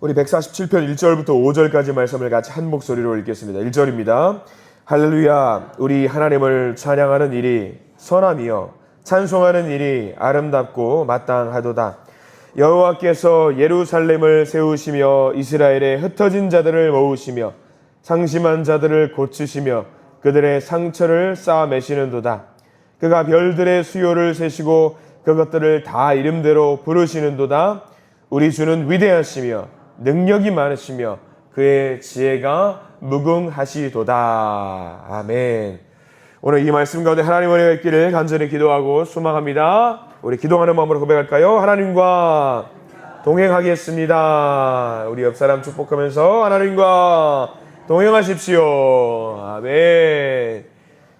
우리 147편 1절부터 5절까지 말씀을 같이 한 목소리로 읽겠습니다. 1절입니다. 할렐루야, 우리 하나님을 찬양하는 일이 선함이요 찬송하는 일이 아름답고 마땅하도다. 여호와께서 예루살렘을 세우시며 이스라엘의 흩어진 자들을 모으시며 상심한 자들을 고치시며 그들의 상처를 쌓아매시는도다. 그가 별들의 수요를 세시고 그것들을 다 이름대로 부르시는도다. 우리 주는 위대하시며 능력이 많으시며 그의 지혜가 무궁하시도다. 아멘. 오늘 이 말씀 가운데 하나님 은혜가 있기를 간절히 기도하고 소망합니다. 우리 기도하는 마음으로 고백할까요? 하나님과 동행하겠습니다. 우리 옆 사람 축복하면서 하나님과 동행하십시오. 아멘.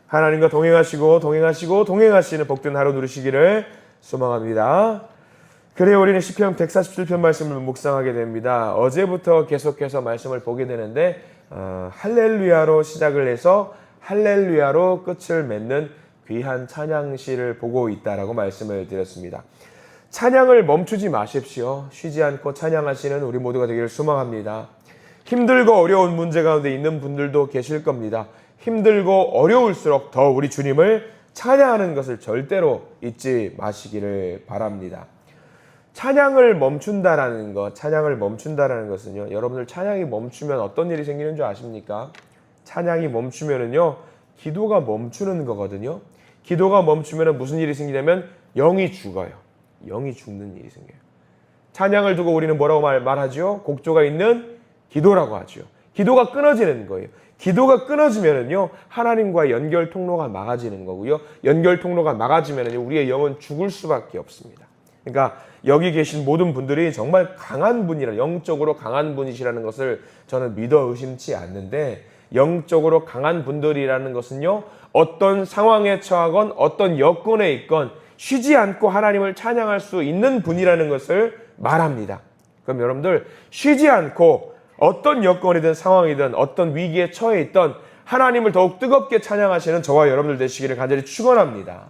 하나님과 동행하시는 복된 하루 누리시기를 소망합니다. 그래요, 우리는 시편 147편 말씀을 묵상하게 됩니다. 어제부터 계속해서 말씀을 보게 되는데 할렐루야로 시작을 해서 할렐루야로 끝을 맺는 귀한 찬양시를 보고 있다라고 말씀을 드렸습니다. 찬양을 멈추지 마십시오. 쉬지 않고 찬양하시는 우리 모두가 되기를 소망합니다. 힘들고 어려운 문제 가운데 있는 분들도 계실 겁니다. 힘들고 어려울수록 더 우리 주님을 찬양하는 것을 절대로 잊지 마시기를 바랍니다. 찬양을 멈춘다라는 것은요, 여러분들 찬양이 멈추면 어떤 일이 생기는 줄 아십니까? 찬양이 멈추면은요, 기도가 멈추는 거거든요. 기도가 멈추면은 무슨 일이 생기냐면 영이 죽어요. 영이 죽는 일이 생겨요. 찬양을 두고 우리는 뭐라고 말하죠? 곡조가 있는 기도라고 하죠. 기도가 끊어지는 거예요. 기도가 끊어지면은요, 하나님과의 연결 통로가 막아지는 거고요. 연결 통로가 막아지면은요, 우리의 영은 죽을 수밖에 없습니다. 그러니까 여기 계신 모든 분들이 정말 강한 분이라, 영적으로 강한 분이시라는 것을 저는 믿어 의심치 않는데, 영적으로 강한 분들이라는 것은요, 어떤 상황에 처하건 어떤 여건에 있건 쉬지 않고 하나님을 찬양할 수 있는 분이라는 것을 말합니다. 그럼 여러분들 쉬지 않고 어떤 여건이든 상황이든 어떤 위기에 처해 있던 하나님을 더욱 뜨겁게 찬양하시는 저와 여러분들 되시기를 간절히 축원합니다.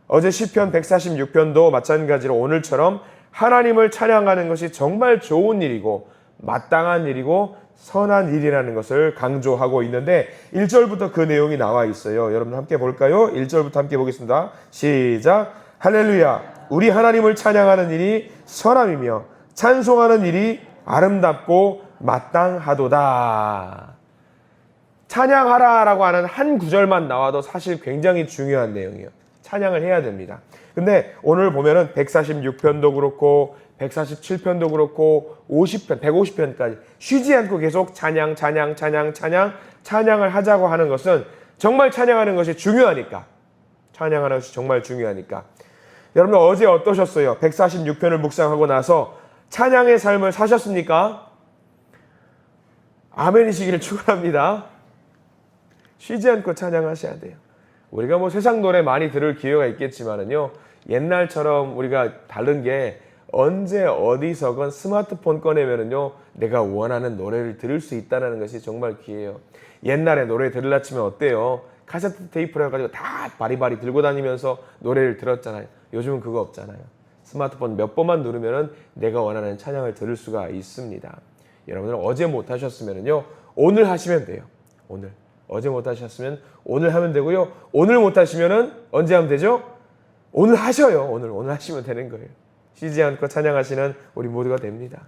어제 시편 146편도 마찬가지로 오늘처럼 하나님을 찬양하는 것이 정말 좋은 일이고 마땅한 일이고 선한 일이라는 것을 강조하고 있는데 1절부터 그 내용이 나와 있어요. 여러분 함께 볼까요? 1절부터 함께 보겠습니다. 시작. 할렐루야, 우리 하나님을 찬양하는 일이 선함이며 찬송하는 일이 아름답고 마땅하도다. 찬양하라라고 하는 한 구절만 나와도 사실 굉장히 중요한 내용이에요. 찬양을 해야 됩니다. 근데 오늘 보면은 146편도 그렇고 147편도 그렇고 50편, 150편까지 쉬지 않고 계속 찬양을 하자고 하는 것은 정말 찬양하는 것이 중요하니까. 찬양하는 것이 정말 중요하니까. 여러분 어제 어떠셨어요? 146편을 묵상하고 나서 찬양의 삶을 사셨습니까? 아멘이시기를 축원합니다. 쉬지 않고 찬양하셔야 돼요. 우리가 뭐 세상 노래 많이 들을 기회가 있겠지만은요, 옛날처럼 우리가 다른 게 언제 어디서건 스마트폰 꺼내면은요, 내가 원하는 노래를 들을 수 있다는 것이 정말 기회예요. 옛날에 노래 들으려 치면 어때요? 카세트 테이프를 해가지고 다 바리바리 들고 다니면서 노래를 들었잖아요. 요즘은 그거 없잖아요. 스마트폰 몇 번만 누르면은 내가 원하는 찬양을 들을 수가 있습니다. 여러분들 어제 못 하셨으면은요, 오늘 하시면 돼요. 오늘. 어제 못 하셨으면 오늘 하면 되고요. 오늘 못 하시면은 언제 하면 되죠? 오늘 하셔요. 오늘 하시면 되는 거예요. 쉬지 않고 찬양하시는 우리 모두가 됩니다.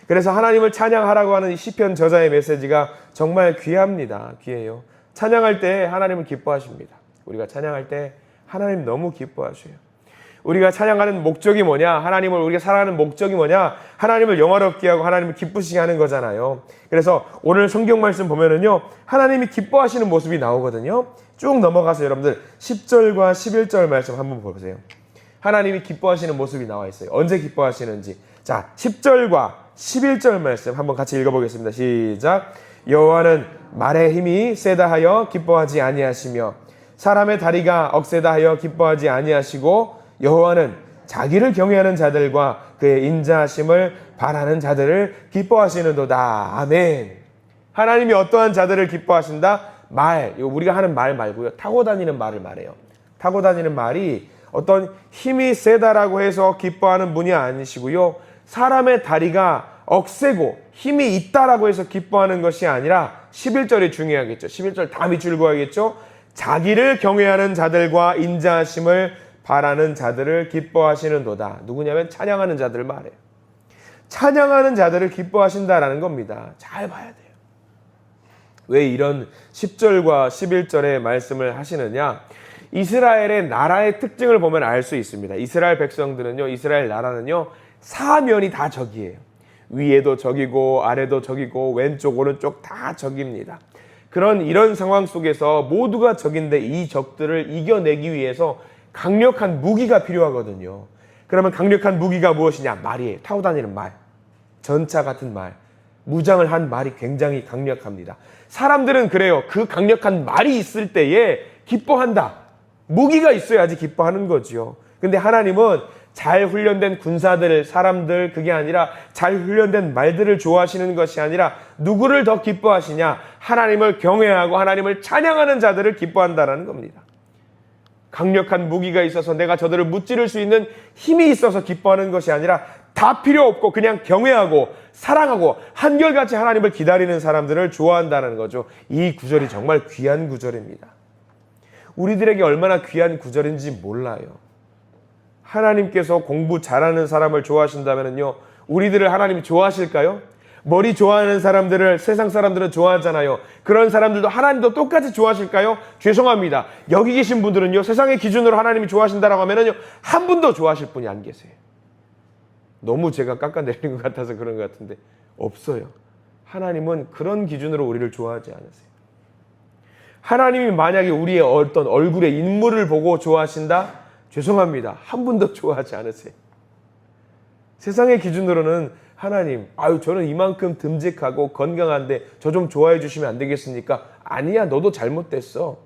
그래서 하나님을 찬양하라고 하는 시편 저자의 메시지가 정말 귀합니다. 귀해요. 찬양할 때 하나님을 기뻐하십니다. 우리가 찬양할 때 하나님 너무 기뻐하셔요. 우리가 찬양하는 목적이 뭐냐? 하나님을 우리가 살아가는 목적이 뭐냐? 하나님을 영화롭게 하고 하나님을 기쁘시게 하는 거잖아요. 그래서 오늘 성경 말씀 보면은요, 하나님이 기뻐하시는 모습이 나오거든요. 쭉 넘어가서 여러분들 10절과 11절 말씀 한번 보세요. 하나님이 기뻐하시는 모습이 나와 있어요. 언제 기뻐하시는지. 자, 10절과 11절 말씀 한번 같이 읽어보겠습니다. 시작. 여호와는 말의 힘이 세다 하여 기뻐하지 아니하시며 사람의 다리가 억세다 하여 기뻐하지 아니하시고 여호와는 자기를 경외하는 자들과 그의 인자하심을 바라는 자들을 기뻐하시는도다. 아멘. 하나님이 어떠한 자들을 기뻐하신다? 우리가 하는 말 말고요, 타고 다니는 말을 말해요. 타고 다니는 말이 어떤 힘이 세다라고 해서 기뻐하는 분이 아니시고요, 사람의 다리가 억세고 힘이 있다라고 해서 기뻐하는 것이 아니라 11절이 중요하겠죠. 11절 다 밑줄 그어야겠죠. 자기를 경외하는 자들과 인자하심을 바라는 자들을 기뻐하시는도다. 누구냐면 찬양하는 자들을 말해요. 찬양하는 자들을 기뻐하신다라는 겁니다. 잘 봐야 돼요. 왜 이런 10절과 11절의 말씀을 하시느냐? 이스라엘의 나라의 특징을 보면 알 수 있습니다. 이스라엘 백성들은요, 이스라엘 나라는요, 사면이 다 적이에요. 위에도 적이고 아래도 적이고 왼쪽 오른쪽 다 적입니다. 이런 상황 속에서 모두가 적인데 이 적들을 이겨내기 위해서 강력한 무기가 필요하거든요. 그러면 강력한 무기가 무엇이냐? 말이에요. 타고 다니는 말, 전차 같은 말, 무장을 한 말이 굉장히 강력합니다. 사람들은 그래요. 그 강력한 말이 있을 때에 기뻐한다. 무기가 있어야지 기뻐하는 거죠. 근데 하나님은 잘 훈련된 군사들, 사람들, 그게 아니라 잘 훈련된 말들을 좋아하시는 것이 아니라 누구를 더 기뻐하시냐? 하나님을 경외하고 하나님을 찬양하는 자들을 기뻐한다라는 겁니다. 강력한 무기가 있어서 내가 저들을 무찌를 수 있는 힘이 있어서 기뻐하는 것이 아니라 다 필요 없고 그냥 경외하고 사랑하고 한결같이 하나님을 기다리는 사람들을 좋아한다는 거죠. 이 구절이 정말 귀한 구절입니다. 우리들에게 얼마나 귀한 구절인지 몰라요. 하나님께서 공부 잘하는 사람을 좋아하신다면요, 우리들을 하나님이 좋아하실까요? 머리 좋아하는 사람들을 세상 사람들은 좋아하잖아요. 그런 사람들도 하나님도 똑같이 좋아하실까요? 죄송합니다. 여기 계신 분들은요, 세상의 기준으로 하나님이 좋아하신다라고 하면은요, 한 분도 좋아하실 분이 안 계세요. 너무 제가 깎아내리는 것 같아서 그런 것 같은데 없어요. 하나님은 그런 기준으로 우리를 좋아하지 않으세요. 하나님이 만약에 우리의 어떤 얼굴의 인물을 보고 좋아하신다? 죄송합니다. 한 분도 좋아하지 않으세요. 세상의 기준으로는 하나님, 저는 이만큼 듬직하고 건강한데 저 좀 좋아해 주시면 안 되겠습니까? 아니야, 너도 잘못됐어.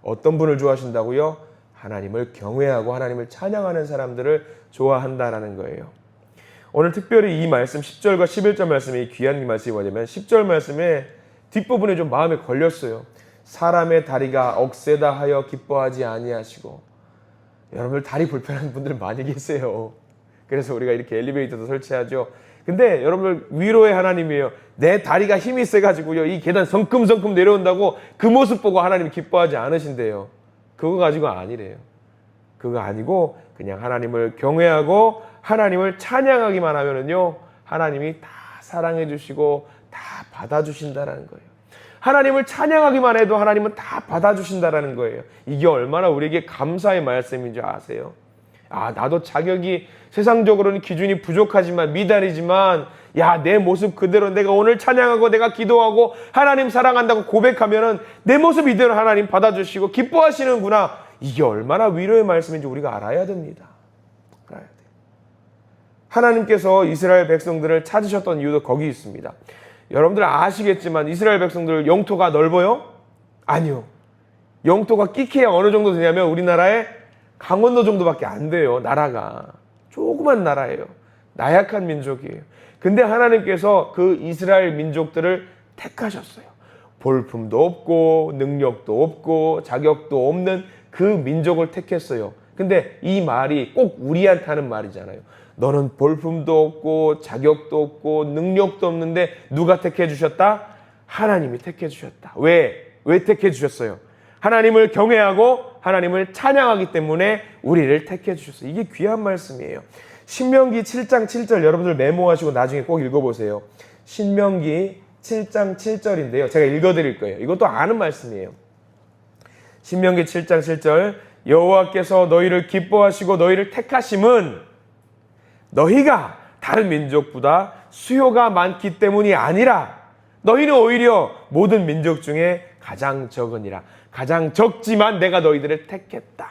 어떤 분을 좋아하신다고요? 하나님을 경외하고 하나님을 찬양하는 사람들을 좋아한다라는 거예요. 오늘 특별히 이 말씀 10절과 11절 말씀이 귀한 말씀이 뭐냐면 10절 말씀에 뒷부분에 좀 마음에 걸렸어요. 사람의 다리가 억세다 하여 기뻐하지 아니하시고. 여러분들 다리 불편한 분들 많이 계세요. 그래서 우리가 이렇게 엘리베이터도 설치하죠. 근데 여러분들 위로의 하나님이에요. 내 다리가 힘이 세가지고요, 이 계단 성큼성큼 내려온다고 그 모습 보고 하나님 기뻐하지 않으신대요. 그거 가지고 아니래요. 그거 아니고 그냥 하나님을 경외하고 하나님을 찬양하기만 하면은요, 하나님이 다 사랑해 주시고 다 받아주신다라는 거예요. 하나님을 찬양하기만 해도 하나님은 다 받아주신다라는 거예요. 이게 얼마나 우리에게 감사의 말씀인 줄 아세요? 나도 자격이 세상적으로는 기준이 부족하지만 미달이지만 내 모습 그대로 내가 오늘 찬양하고 내가 기도하고 하나님 사랑한다고 고백하면은 내 모습 이대로 하나님 받아주시고 기뻐하시는구나. 이게 얼마나 위로의 말씀인지 우리가 알아야 됩니다. 알아야 돼요. 하나님께서 이스라엘 백성들을 찾으셨던 이유도 거기 있습니다. 여러분들 아시겠지만 이스라엘 백성들 영토가 넓어요? 아니요. 영토가 끼케야 어느 정도 되냐면 우리나라의 강원도 정도밖에 안 돼요. 나라가. 조그만 나라예요. 나약한 민족이에요. 근데 하나님께서 그 이스라엘 민족들을 택하셨어요. 볼품도 없고 능력도 없고 자격도 없는 그 민족을 택했어요. 근데 이 말이 꼭 우리한테 하는 말이잖아요. 너는 볼품도 없고 자격도 없고 능력도 없는데 누가 택해 주셨다? 하나님이 택해 주셨다. 왜 택해 주셨어요? 하나님을 경외하고 하나님을 찬양하기 때문에 우리를 택해 주셨어요. 이게 귀한 말씀이에요. 신명기 7장 7절 여러분들 메모하시고 나중에 꼭 읽어보세요. 신명기 7장 7절인데요. 제가 읽어드릴 거예요. 이것도 아는 말씀이에요. 신명기 7장 7절 여호와께서 너희를 기뻐하시고 너희를 택하심은 너희가 다른 민족보다 수요가 많기 때문이 아니라 너희는 오히려 모든 민족 중에 가장 적으니라. 가장 적지만 내가 너희들을 택했다.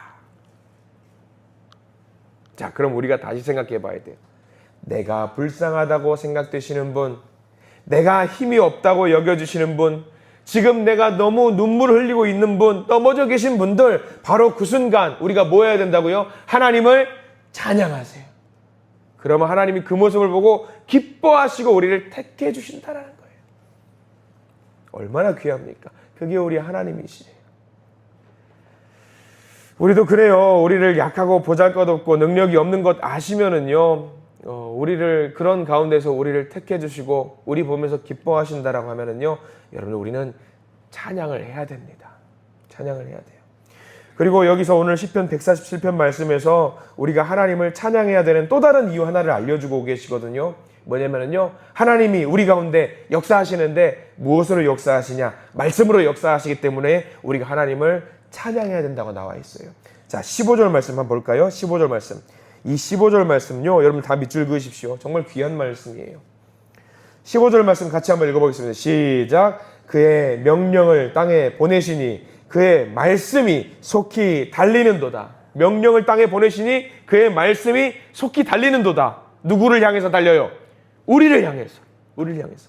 자, 그럼 우리가 다시 생각해 봐야 돼요. 내가 불쌍하다고 생각되시는 분, 내가 힘이 없다고 여겨주시는 분, 지금 내가 너무 눈물을 흘리고 있는 분, 넘어져 계신 분들, 바로 그 순간 우리가 뭐 해야 된다고요? 하나님을 찬양하세요. 그러면 하나님이 그 모습을 보고 기뻐하시고 우리를 택해 주신다는 거예요. 얼마나 귀합니까? 그게 우리 하나님이시래요. 우리도 그래요. 우리를 약하고 보잘것없고 능력이 없는 것 아시면은요, 우리를 그런 가운데서 우리를 택해 주시고 우리 보면서 기뻐하신다라고 하면은요, 여러분 우리는 찬양을 해야 됩니다. 찬양을 해야 돼요. 그리고 여기서 오늘 시편 147편 말씀에서 우리가 하나님을 찬양해야 되는 또 다른 이유 하나를 알려주고 계시거든요. 뭐냐면요, 하나님이 우리 가운데 역사하시는데 무엇으로 역사하시냐? 말씀으로 역사하시기 때문에 우리가 하나님을 찬양해야 된다고 나와 있어요. 자, 15절 말씀 한번 볼까요? 15절 말씀. 이 15절 말씀요, 여러분 다 밑줄 그으십시오. 정말 귀한 말씀이에요. 15절 말씀 같이 한번 읽어보겠습니다. 시작. 그의 명령을 땅에 보내시니 그의 말씀이 속히 달리는도다. 명령을 땅에 보내시니 그의 말씀이 속히 달리는도다. 누구를 향해서 달려요? 우리를 향해서. 우리를 향해서.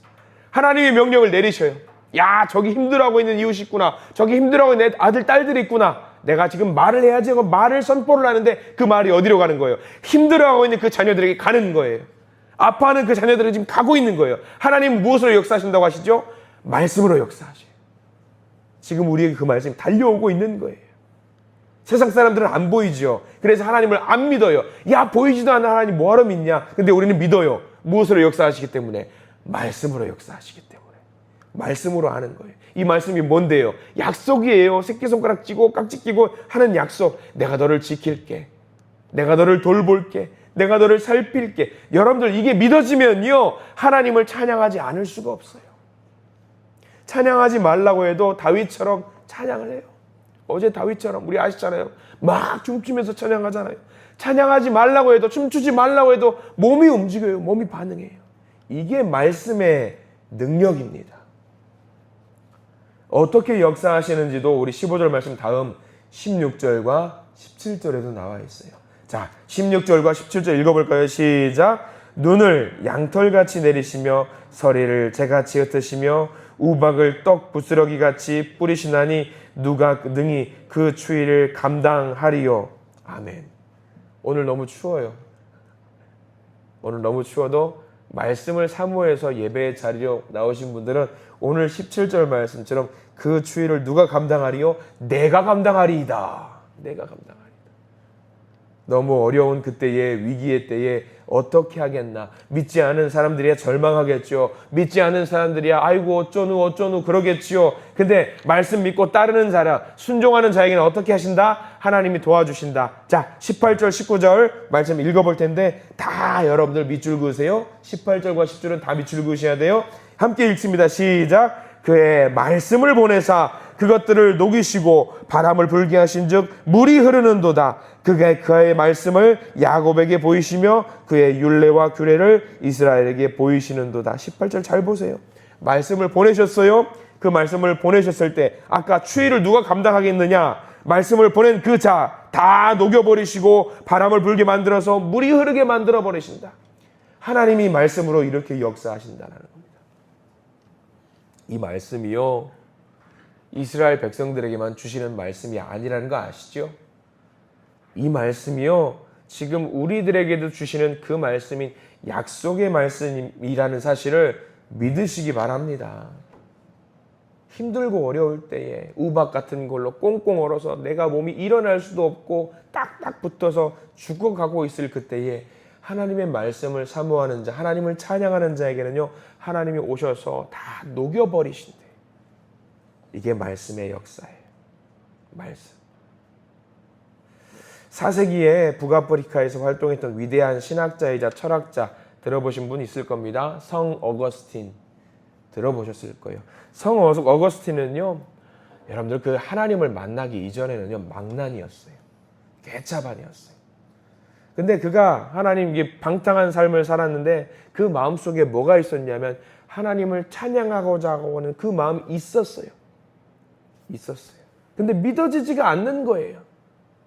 하나님이 명령을 내리셔요. 야, 저기 힘들어하고 있는 이웃이 있구나. 저기 힘들어하고 있는 아들, 딸들이 있구나. 내가 지금 말을 해야지 하고 말을 선포를 하는데 그 말이 어디로 가는 거예요? 힘들어하고 있는 그 자녀들에게 가는 거예요. 아파하는 그 자녀들은 지금 가고 있는 거예요. 하나님은 무엇으로 역사하신다고 하시죠? 말씀으로 역사하셔요. 지금 우리에게 그 말씀이 달려오고 있는 거예요. 세상 사람들은 안 보이죠. 그래서 하나님을 안 믿어요. 야, 보이지도 않는 하나님 뭐하러 믿냐? 근데 우리는 믿어요. 무엇으로 역사하시기 때문에? 말씀으로 역사하시기 때문에. 말씀으로 하는 거예요. 이 말씀이 뭔데요? 약속이에요. 새끼손가락 쥐고 깍지 끼고 하는 약속. 내가 너를 지킬게. 내가 너를 돌볼게. 내가 너를 살필게. 여러분들 이게 믿어지면요, 하나님을 찬양하지 않을 수가 없어요. 찬양하지 말라고 해도 다윗처럼 찬양을 해요. 어제 다윗처럼 우리 아시잖아요. 막 춤추면서 찬양하잖아요. 찬양하지 말라고 해도, 춤추지 말라고 해도 몸이 움직여요. 몸이 반응해요. 이게 말씀의 능력입니다. 어떻게 역사하시는지도 우리 15절 말씀 다음 16절과 17절에도 나와 있어요. 자, 16절과 17절 읽어볼까요? 시작. 눈을 양털같이 내리시며 서리를 재같이 흩으시며 우박을 떡 부스러기같이 뿌리시나니 누가 능히 그 추위를 감당하리요. 아멘. 오늘 너무 추워요. 오늘 너무 추워도 말씀을 사모해서 예배의 자리로 나오신 분들은 오늘 17절 말씀처럼 그 추위를 누가 감당하리요? 내가 감당하리이다. 내가 감당하리이다. 너무 어려운 그때의 위기의 때에 어떻게 하겠나. 믿지 않은 사람들이야 절망하겠죠. 믿지 않은 사람들이야 아이고 어쩌누 그러겠지요. 근데 말씀 믿고 따르는 자라, 순종하는 자에게는 어떻게 하신다? 하나님이 도와주신다. 자, 18절 19절 말씀 읽어볼 텐데 다 여러분들 밑줄 그으세요. 18절과 10절은 다 밑줄 그으셔야 돼요. 함께 읽습니다. 시작. 그의 말씀을 보내사 그것들을 녹이시고 바람을 불게 하신즉 물이 흐르는도다. 그의 말씀을 야곱에게 보이시며 그의 율례와 규례를 이스라엘에게 보이시는도다. 18절 잘 보세요. 말씀을 보내셨어요. 그 말씀을 보내셨을 때 아까 추위를 누가 감당하겠느냐? 말씀을 보낸 그 자 다 녹여버리시고 바람을 불게 만들어서 물이 흐르게 만들어 버리신다. 하나님이 말씀으로 이렇게 역사하신다는 겁니다. 이 말씀이요, 이스라엘 백성들에게만 주시는 말씀이 아니라는 거 아시죠? 이 말씀이요, 지금 우리들에게도 주시는 그 말씀인 약속의 말씀이라는 사실을 믿으시기 바랍니다. 힘들고 어려울 때에 우박 같은 걸로 꽁꽁 얼어서 내가 몸이 일어날 수도 없고 딱딱 붙어서 죽어가고 있을 그때에 하나님의 말씀을 사모하는 자, 하나님을 찬양하는 자에게는요, 하나님이 오셔서 다 녹여버리신대. 이게 말씀의 역사예요. 말씀. 4세기에 북아프리카에서 활동했던 위대한 신학자이자 철학자 들어보신 분 있을 겁니다. 성 어거스틴 들어보셨을 거예요. 성 어거스틴은요, 여러분들 그 하나님을 만나기 이전에는요 망난이었어요. 개차반이었어요. 근데 그가 하나님 방탕한 삶을 살았는데 그 마음속에 뭐가 있었냐면 하나님을 찬양하고자 하는 그 마음이 있었어요. 있었어요. 근데 믿어지지가 않는 거예요.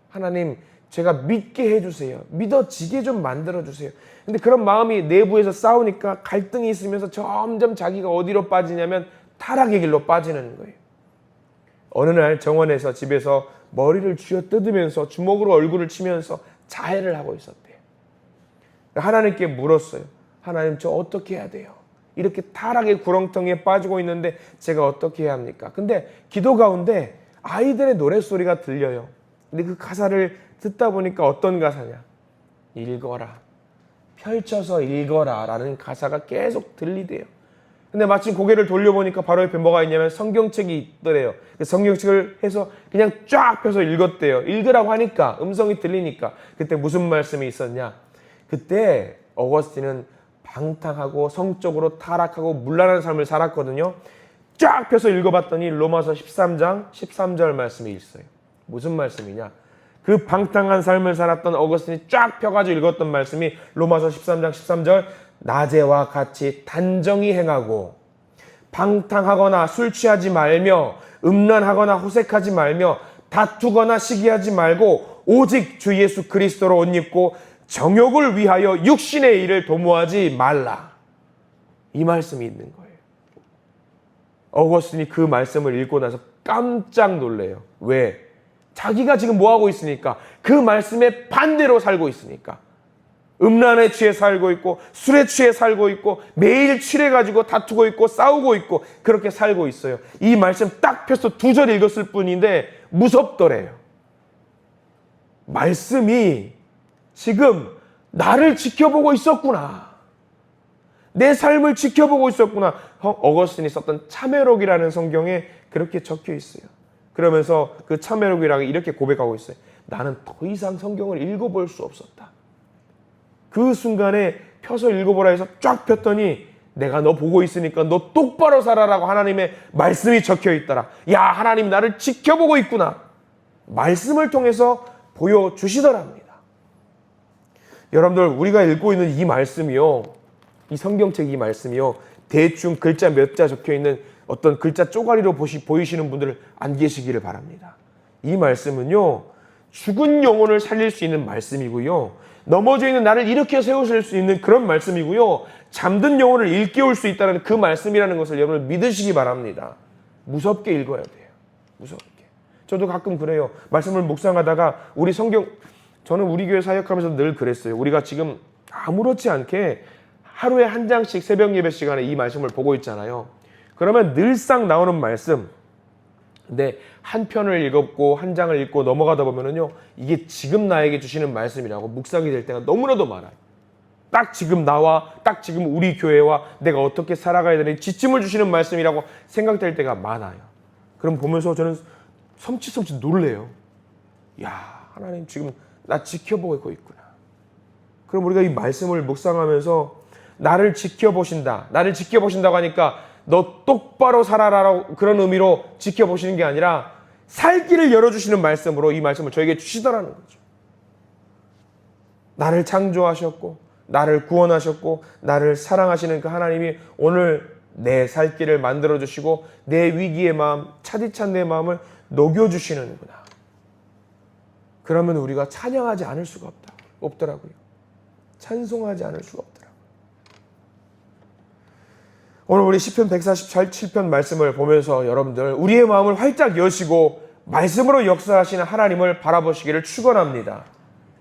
하나님, 제가 믿게 해주세요. 믿어지게 좀 만들어주세요. 근데 그런 마음이 내부에서 싸우니까 갈등이 있으면서 점점 자기가 어디로 빠지냐면 타락의 길로 빠지는 거예요. 어느 날 정원에서 집에서 머리를 쥐어뜯으면서 주먹으로 얼굴을 치면서 자해를 하고 있었대요. 하나님께 물었어요. 하나님, 저 어떻게 해야 돼요? 이렇게 타락의 구렁텅이에 빠지고 있는데 제가 어떻게 해야 합니까? 근데 기도 가운데 아이들의 노랫소리가 들려요. 근데 그 가사를 듣다 보니까 어떤 가사냐? 읽어라. 펼쳐서 읽어라 라는 가사가 계속 들리대요. 근데 마침 고개를 돌려보니까 바로 옆에 뭐가 있냐면 성경책이 있더래요. 성경책을 해서 그냥 쫙 펴서 읽었대요. 읽으라고 하니까, 음성이 들리니까. 그때 무슨 말씀이 있었냐? 그때 어거스틴은 방탕하고 성적으로 타락하고 문란한 삶을 살았거든요. 쫙 펴서 읽어봤더니 로마서 13장 13절 말씀이 있어요. 무슨 말씀이냐? 그 방탕한 삶을 살았던 어거스틴이 쫙 펴가지고 읽었던 말씀이 로마서 13장 13절, 낮에와 같이 단정히 행하고 방탕하거나 술 취하지 말며 음란하거나 호색하지 말며 다투거나 시기하지 말고 오직 주 예수 그리스도로 옷 입고 정욕을 위하여 육신의 일을 도모하지 말라. 이 말씀이 있는 거예요. 어거스틴이 그 말씀을 읽고 나서 깜짝 놀래요. 왜? 자기가 지금 뭐하고 있으니까? 그 말씀에 반대로 살고 있으니까. 음란에 취해 살고 있고 술에 취해 살고 있고 매일 취해가지고 다투고 있고 싸우고 있고 그렇게 살고 있어요. 이 말씀 딱 펴서 2절 읽었을 뿐인데 무섭더래요. 말씀이 지금 나를 지켜보고 있었구나. 내 삶을 지켜보고 있었구나. 어거스틴이 썼던 참회록이라는 성경에 그렇게 적혀 있어요. 그러면서 그 참회록이라고 이렇게 고백하고 있어요. 나는 더 이상 성경을 읽어볼 수 없었다. 그 순간에 펴서 읽어보라 해서 쫙 폈더니 내가 너 보고 있으니까 너 똑바로 살아라고 하나님의 말씀이 적혀 있더라. 야, 하나님 나를 지켜보고 있구나. 말씀을 통해서 보여주시더랍니다. 여러분들, 우리가 읽고 있는 이 말씀이요, 이 성경책 이 말씀이요, 대충 글자 몇 자 적혀 있는 어떤 글자 쪼가리로 보이시는 분들 안 계시기를 바랍니다. 이 말씀은요, 죽은 영혼을 살릴 수 있는 말씀이고요, 넘어져 있는 나를 일으켜 세우실 수 있는 그런 말씀이고요, 잠든 영혼을 일깨울 수 있다는 그 말씀이라는 것을 여러분 믿으시기 바랍니다. 무섭게 읽어야 돼요. 무섭게. 저도 가끔 그래요. 말씀을 묵상하다가 저는 우리 교회 사역하면서 늘 그랬어요. 우리가 지금 아무렇지 않게 하루에 한 장씩 새벽 예배 시간에 이 말씀을 보고 있잖아요. 그러면 늘상 나오는 말씀, 근데 한 편을 읽었고 한 장을 읽고 넘어가다 보면은요, 이게 지금 나에게 주시는 말씀이라고 묵상이 될 때가 너무나도 많아요. 딱 지금 나와, 딱 지금 우리 교회와 내가 어떻게 살아가야 되는지 지침을 주시는 말씀이라고 생각될 때가 많아요. 그럼 보면서 저는 섬찟섬찟 놀래요. 야, 하나님 지금 나 지켜보고 있구나. 그럼 우리가 이 말씀을 묵상하면서 나를 지켜보신다. 나를 지켜보신다고 하니까 너 똑바로 살아라라고 그런 의미로 지켜보시는 게 아니라 살 길을 열어주시는 말씀으로 이 말씀을 저에게 주시더라는 거죠. 나를 창조하셨고 나를 구원하셨고 나를 사랑하시는 그 하나님이 오늘 내 살 길을 만들어주시고 내 위기의 마음, 차디찬 내 마음을 녹여주시는구나. 그러면 우리가 찬양하지 않을 수가 없더라고요. 찬송하지 않을 수가 없더라고요. 오늘 우리 시편 147편 말씀을 보면서 여러분들 우리의 마음을 활짝 여시고 말씀으로 역사하시는 하나님을 바라보시기를 축원합니다.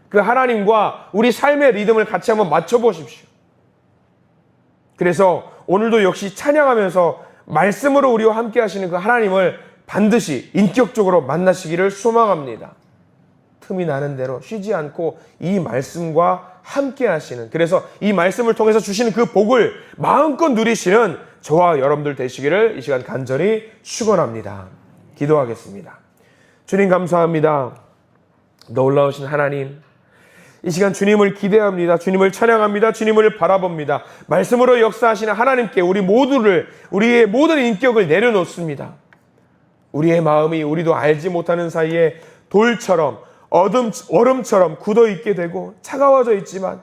그 하나님과 우리 삶의 리듬을 같이 한번 맞춰보십시오. 그래서 오늘도 역시 찬양하면서 말씀으로 우리와 함께 하시는 그 하나님을 반드시 인격적으로 만나시기를 소망합니다. 틈이 나는 대로 쉬지 않고 이 말씀과 함께 하시는, 그래서 이 말씀을 통해서 주시는 그 복을 마음껏 누리시는 저와 여러분들 되시기를 이 시간 간절히 축원합니다. 기도하겠습니다. 주님 감사합니다. 놀라우신 하나님, 이 시간 주님을 기대합니다. 주님을 찬양합니다. 주님을 바라봅니다. 말씀으로 역사하시는 하나님께 우리의 모든 인격을 내려놓습니다. 우리의 마음이 우리도 알지 못하는 사이에 돌처럼 얼음처럼 굳어있게 되고 차가워져 있지만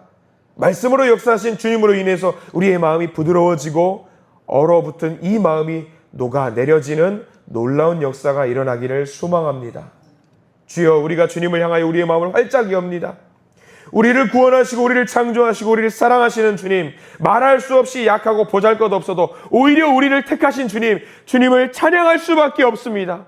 말씀으로 역사하신 주님으로 인해서 우리의 마음이 부드러워지고 얼어붙은 이 마음이 녹아내려지는 놀라운 역사가 일어나기를 소망합니다. 주여, 우리가 주님을 향하여 우리의 마음을 활짝 엽니다. 우리를 구원하시고 우리를 창조하시고 우리를 사랑하시는 주님, 말할 수 없이 약하고 보잘것없어도 오히려 우리를 택하신 주님, 주님을 찬양할 수밖에 없습니다.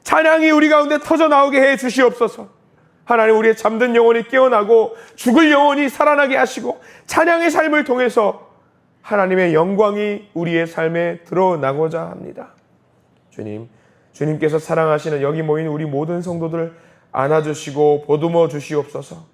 찬양이 우리 가운데 터져나오게 해 주시옵소서. 하나님, 우리의 잠든 영혼이 깨어나고 죽을 영혼이 살아나게 하시고 찬양의 삶을 통해서 하나님의 영광이 우리의 삶에 드러나고자 합니다. 주님, 주님께서 사랑하시는 여기 모인 우리 모든 성도들 안아주시고 보듬어 주시옵소서.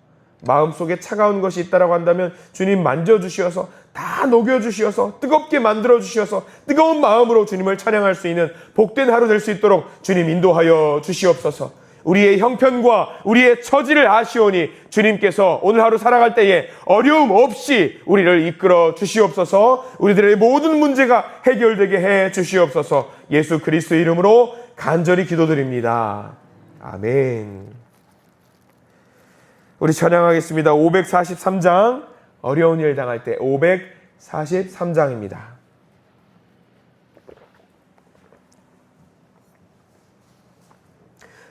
마음속에 차가운 것이 있다라고 한다면 주님 만져주시어서 다 녹여주시어서 뜨겁게 만들어주시어서 뜨거운 마음으로 주님을 찬양할 수 있는 복된 하루 될 수 있도록 주님 인도하여 주시옵소서. 우리의 형편과 우리의 처지를 아시오니 주님께서 오늘 하루 살아갈 때에 어려움 없이 우리를 이끌어 주시옵소서. 우리들의 모든 문제가 해결되게 해 주시옵소서. 예수 그리스도 이름으로 간절히 기도드립니다. 아멘. 우리 찬양하겠습니다. 543장 어려운 일 당할 때 543장입니다.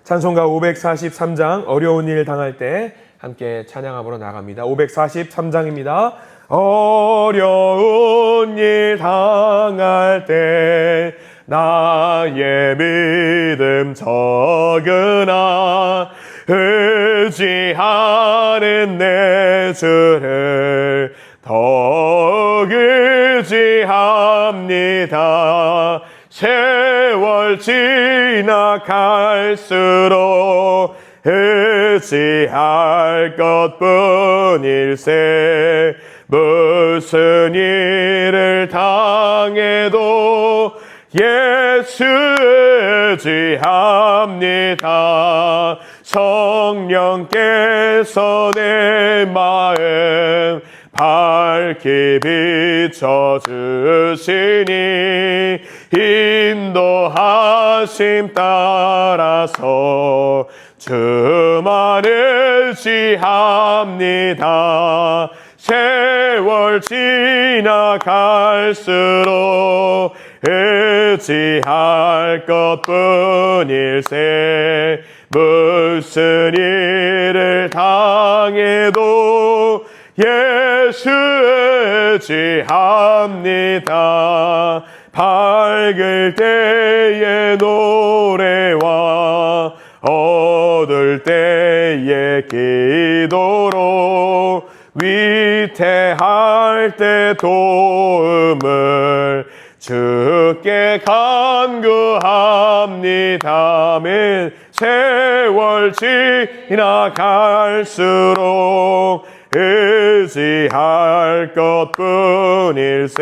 찬송가 543장 어려운 일 당할 때 함께 찬양함으로 나갑니다. 543장입니다. 어려운 일 당할 때 나의 믿음 적으나 의지하는 내 주를 더욱 의지합니다. 세월 지나갈수록 의지할 것뿐일세. 무슨 일을 당해도 예수 의지합니다. 성령께서 내 마음 밝히 비춰주시니 인도하심 따라서 주만 의지합니다. 세월 지나갈수록 의지할 것뿐일세. 무슨 일을 당해도 예수 의지합니다. 밝을 때의 노래와 어두울 때의 기도로 위태할 때 도움을 주께 간구합니다. 아멘. 세월 지나갈수록 의지할 것뿐일세.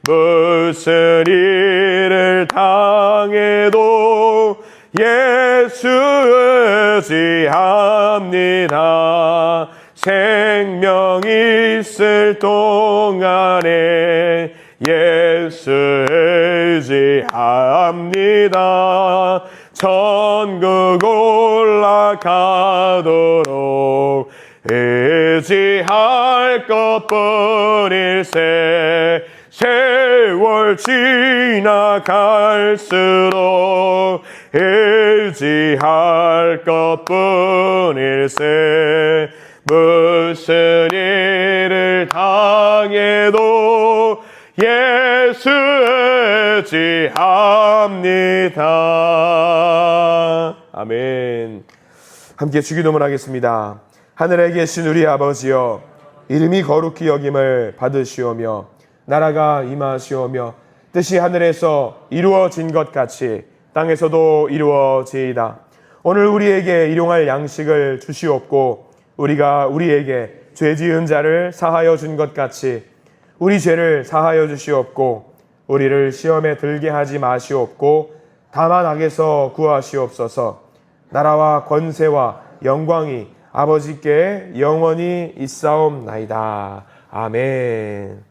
무슨 일을 당해도 예수 의지합니다. 생명 있을 동안에 예수 의지합니다. 천국 올라가도록 의지할 것뿐일세. 세월 지나갈수록 의지할 것뿐일세. 무슨 일을 당해도 예수 의지합니다. 아멘. 함께 주기도문 하겠습니다. 하늘에 계신 우리 아버지여, 이름이 거룩히 여김을 받으시오며 나라가 임하시오며 뜻이 하늘에서 이루어진 것 같이 땅에서도 이루어지이다. 오늘 우리에게 일용할 양식을 주시옵고 우리가 우리에게 죄 지은 자를 사하여 준 것 같이 우리 죄를 사하여 주시옵고 우리를 시험에 들게 하지 마시옵고 다만 악에서 구하시옵소서. 나라와 권세와 영광이 아버지께 영원히 있사옵나이다. 아멘.